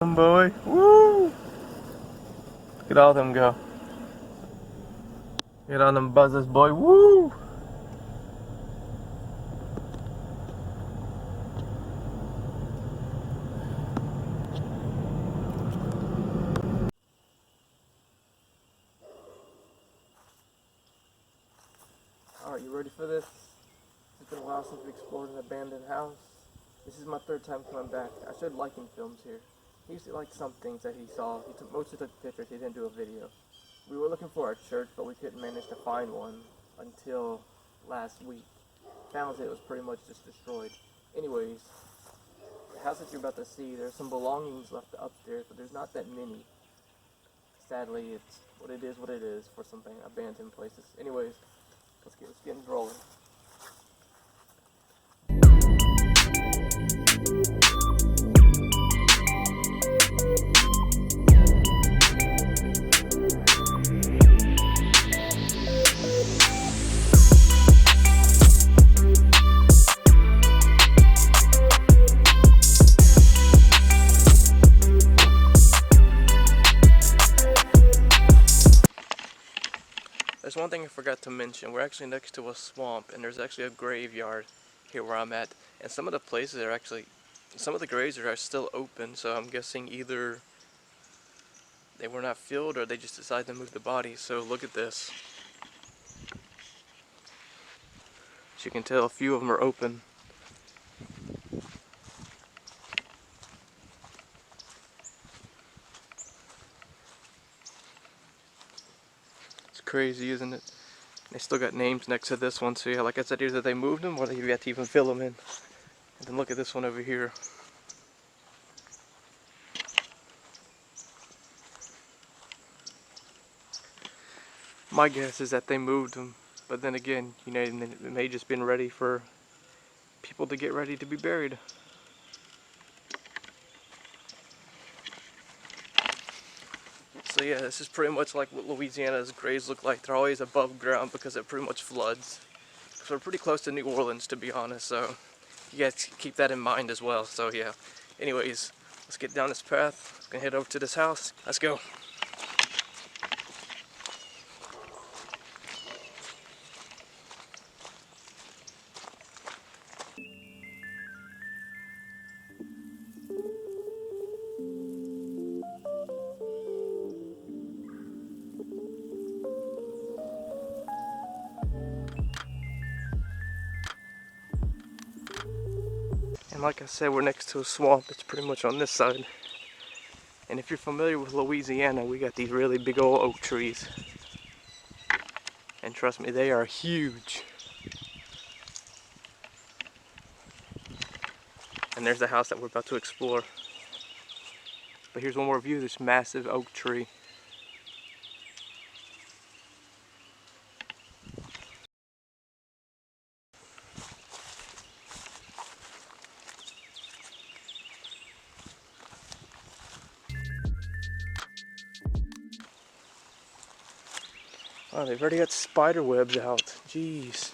Boy, woo! Look at all them go. Get on them buzzers, boy, woo! Alright, you ready for this? It's been a while since we explored an abandoned house. This is my third time coming back. I showed liking films here. He used to like some things that he saw. He mostly took pictures, he didn't do a video. We were looking for a church, but we couldn't manage to find one until last week. Found it was pretty much just destroyed. Anyways, the house that you're about to see, there's some belongings left upstairs, but there's not that many. Sadly, it's what it is for some abandoned places. Anyways, let's get rolling. There's one thing I forgot to mention. We're actually next to a swamp, and there's actually a graveyard here where I'm at. And some of the places are actually, some of the graves are still open, so I'm guessing either they were not filled or they just decided to move the bodies. So look at this. As you can tell, a few of them are open. It's crazy, isn't it? They still got names next to this one, so yeah, like I said, either they moved them or they've yet to even fill them in. And then look at this one over here. My guess is that they moved them, but then again, you know, it may just been ready for people to get ready to be buried. So yeah, this is pretty much like what Louisiana's graves look like. They're always above ground because it pretty much floods. So we're pretty close to New Orleans, to be honest, so you guys keep that in mind as well. So yeah, anyways, let's get down this path. I'm gonna head over to this house. Let's go. And like I said, we're next to a swamp. It's pretty much on this side. And if you're familiar with Louisiana, we got these really big old oak trees. And trust me, they are huge. And there's the house that we're about to explore. But here's one more view of this massive oak tree. Oh, they've already got spider webs out. Jeez.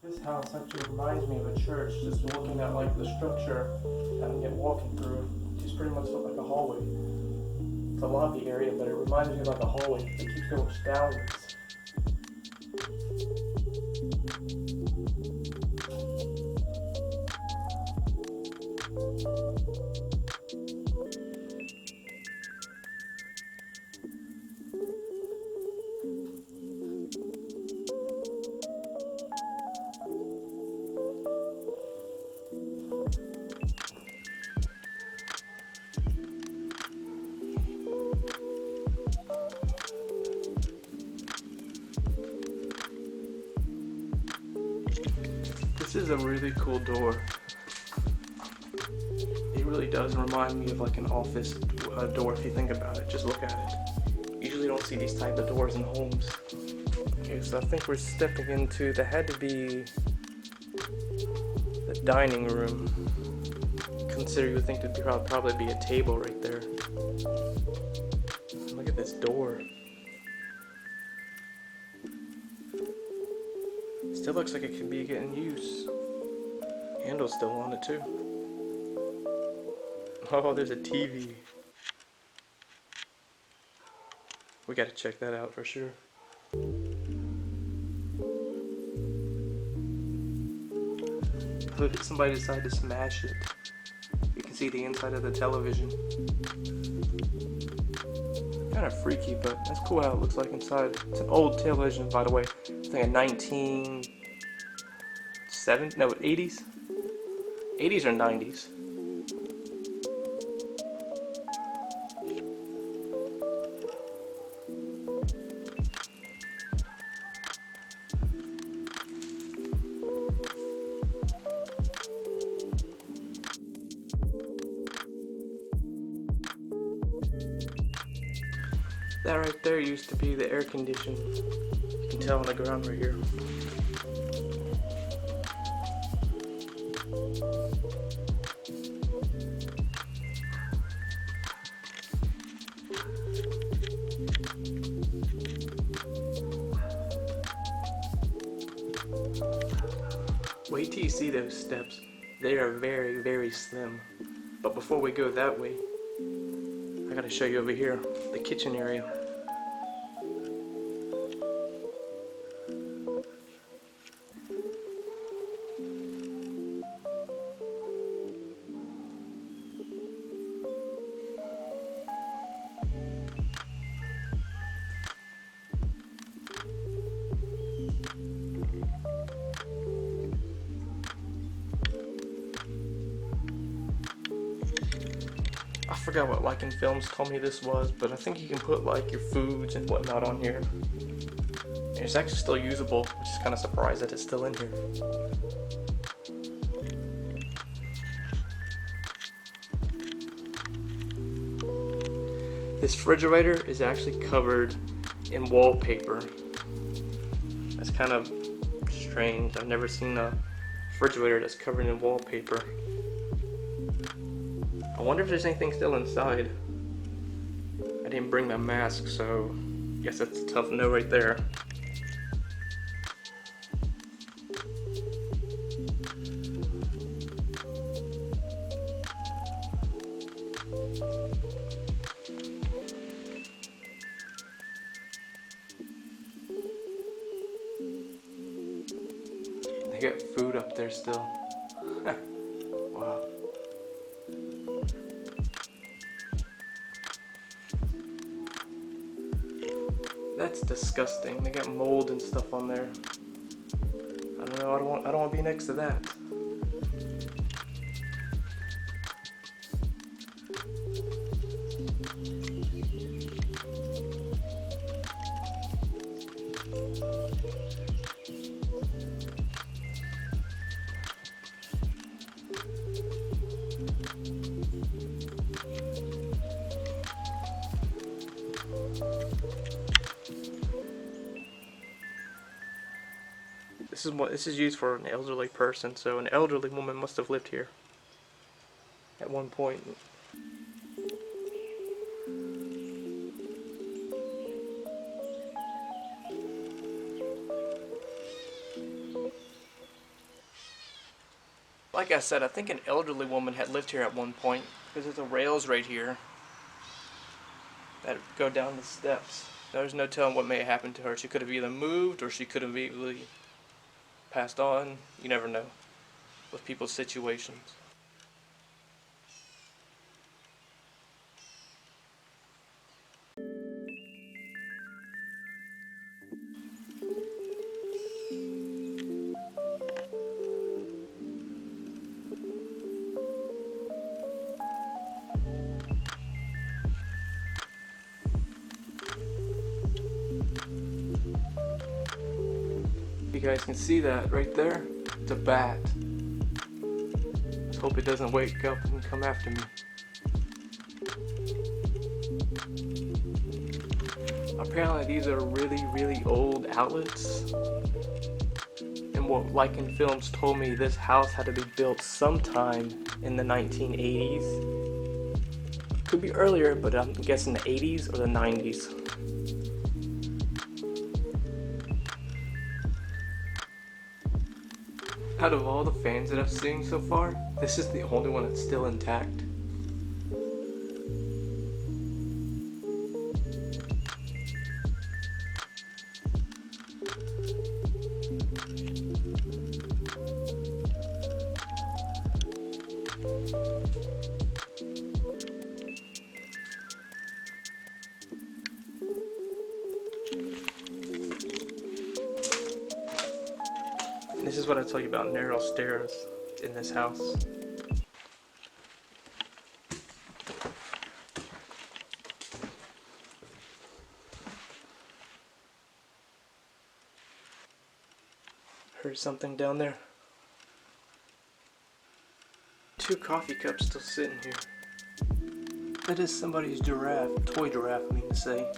This house actually reminds me of a church, just looking at like the structure and yet walking through. It just pretty much look like a hallway. It's a lobby area, but it reminds me of like a hallway. It keeps going downwards. This is a really cool door. It really does remind me of like an office door if you think about it. Just look at it. Usually don't see these type of doors in homes. Okay, so I think we're stepping into the had to be the dining room. Consider you would think there'd probably be a table right there. Look at this door. Still looks like it could be getting use. Handle's still on it too. Oh, there's a TV. We gotta check that out for sure. Look, if somebody decided to smash it, you can see the inside of the television. Kind of freaky, but that's cool how it looks like inside. It's an old television, by the way. I think a 80s? 80s or 90s. That right there used to be the air conditioner. You can tell on the ground right here. Wait till you see those steps. They are very, very slim. But before we go that way, I gotta show you over here, the kitchen area. I forgot what Like in Films told me this was, but I think you can put like your foods and whatnot on here. And it's actually still usable, which is kind of surprised that it's still in here. This refrigerator is actually covered in wallpaper. That's kind of strange. I've never seen a refrigerator that's covered in wallpaper. I wonder if there's anything still inside. I didn't bring my mask, so I guess that's a tough no right there. They got food up there still. Wow. That's disgusting. They got mold and stuff on there. I don't know. I don't want to be next to that. This is used for an elderly person, so an elderly woman must have lived here at one point. Like I said, I think an elderly woman had lived here at one point, because there's the rails right here that go down the steps. There's no telling what may have happened to her. She could have either moved or she could have easily passed on. You never know with people's situations. You guys can see that right there. It's a bat. Let's hope it doesn't wake up and come after me. Apparently these are really old outlets. And what Lycan Films told me, this house had to be built sometime in the 1980s. Could be earlier, but I'm guessing the 80s or the 90s. Out of all the fans that I've seen so far, this is the only one that's still intact. This is what I tell you about narrow stairs in this house. Heard something down there. 2 coffee cups still sitting here. That is somebody's giraffe, toy giraffe, I mean to say.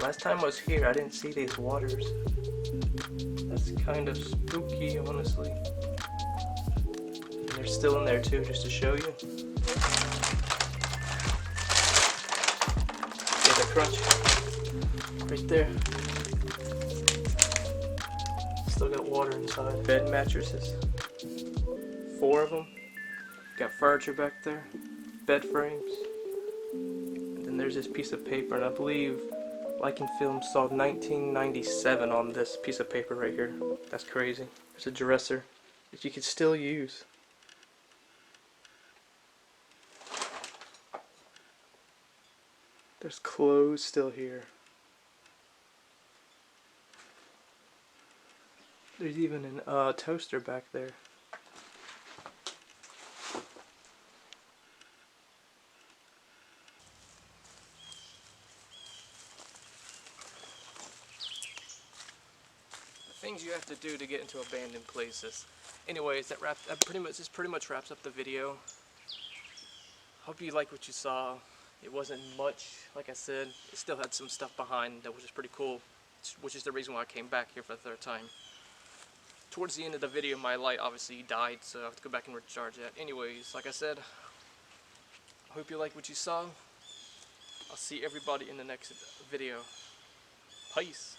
Last time I was here, I didn't see these waters. That's kind of spooky, honestly. And they're still in there too, just to show you. Yeah, the crunch. Right there. Still got water inside. Bed mattresses. 4 of them. Got furniture back there. Bed frames. And then there's this piece of paper, and I believe Lycan Films saw 1997 on this piece of paper right here. That's crazy. There's a dresser that you can still use. There's clothes still here. There's even a toaster back there. Things you have to do to get into abandoned places. Anyways, this pretty much wraps up the video. Hope you like what you saw. It wasn't much, like I said. It still had some stuff behind that was just pretty cool, which is the reason why I came back here for the 3rd time. Towards the end of the video, my light obviously died, so I have to go back and recharge that. Anyways, like I said, I hope you like what you saw. I'll see everybody in the next video. Peace.